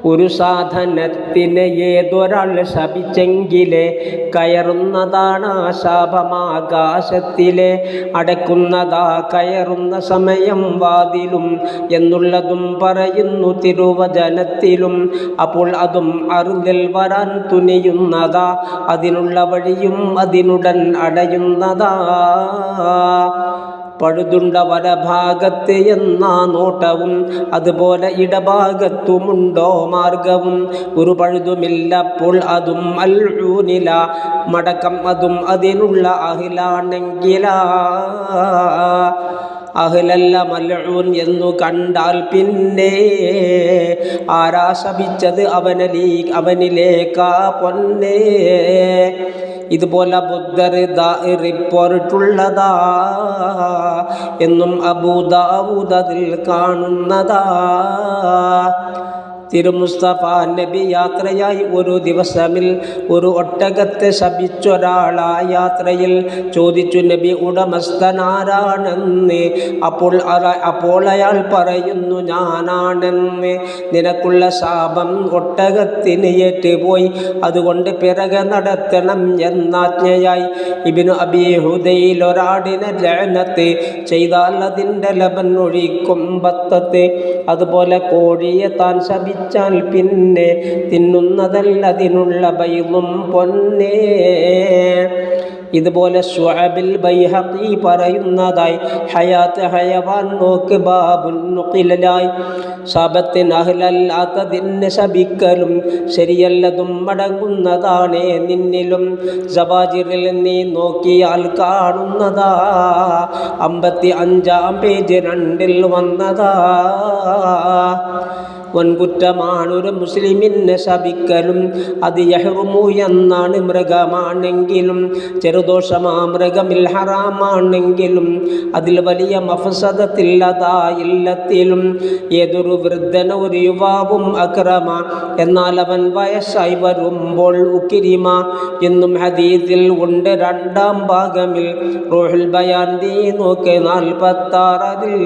ഒരു സാധനത്തിനെ ഏതൊരാൾ ശപിച്ചെങ്കിലേ കയറുന്നതാണ് ആ ശാപമാകാശത്തിലെ അടയ്ക്കുന്നതാ കയറുന്ന സമയം വാതിലും എന്നുള്ളതും പറയുന്നു തിരുവചനത്തിലും. അപ്പോൾ അതും അറുതിൽ വരാൻ തുനിയുന്നതാ, അതിനുള്ള വഴിയും അതിനുടൻ അടയുന്നതാ. പഴുതുണ്ട വലഭാഗത്ത് എന്നാ നോട്ടവും അതുപോലെ ഇടഭാഗത്തുമുണ്ടോ മാർഗവും. ഒരു പഴുതുമില്ലപ്പോൾ അതും മൽഊനില, മടക്കം അതും അതിനുള്ള അഹിലാണെങ്കിലാ. അഹ്ലല്ല മൽഊൻ എന്നു കണ്ടാൽ പിന്നെ ആരാ ശപിച്ചത് അവനിലേക്കാ പൊന്നേ. ഇതുപോലെ ബുദ്ധർ റിപ്പോർട്ടുള്ളതാ എന്നും അബൂദാവൂദ് അതിൽ കാണുന്നതാ. തിരുമുസ്തഫ നബി യാത്രയായി ഒരു ദിവസമിൽ ഒരു ഒട്ടകത്തെ ശപിച്ചൊരാളാ യാത്രയിൽ. ചോദിച്ചു നബി ഉടമസ്ഥനാരാണെന്ന്. അപ്പോൾ അയാൾ പറയുന്നു ഞാനാണെന്ന്. നിനക്കുള്ള ശാപം ഒട്ടകത്തിന് ഏറ്റുപോയി, അതുകൊണ്ട് പിറകെ നടത്തണം എന്നാജ്ഞയായി. ഇബ്നു അബീ ഹുദൈൽ ഒരാടിനെ ലഅനത്ത് ചെയ്താൽ അതിൻ്റെ ലബൻ ഒഴിക്കും ബത്തത്ത്. അതുപോലെ കോഴിയെ താൻ ശപിച്ചാൽ പിന്നെ തിന്നുന്നതല്ല അതിനുള്ള ബൈളും പൊന്നേ. ഇതുപോലെ ശുഅബിൽ ബൈഹഖി പറയുന്നതായി ഹയാത്ത് ഹയവാൻ നോക്ക് ബാബുൻ നുഖിലായി. ശാപത്തിന് അഹ്ലല്ലാത്തതിന് ശപിക്കലും ശരിയല്ലതും മടങ്ങുന്നതാണേ നിന്നിലും. സവാജിറിൽ നീ നോക്കിയാൽ കാണുന്നതാ, 55-ാം പേജ് 2-ൽ വന്നതാ. വൻകുറ്റമാണൊരു മുസ്ലിമിനെ ശപിക്കലും, അത് യഹ്റുമു എന്നാണ് മൃഗമാണെങ്കിലും. ചെറുദോഷമാ മൃഗമിൽ ഹറാമാണെങ്കിലും അതിൽ വലിയ മഫ്സദത്തില്ലതാ ഇല്ലത്തിലും. ഏതൊരു വൃദ്ധന ഒരു യുവാവും അക്രമ, എന്നാൽ അവൻ വയസ്സായി വരുമ്പോൾ ഉക്കിരിമ എന്നും ഹദീസിൽ ഉണ്ട്. 2-ാം ഭാഗമിൽ റൂഹുൽ ബയാൻ നോക്ക് 46-ൽ.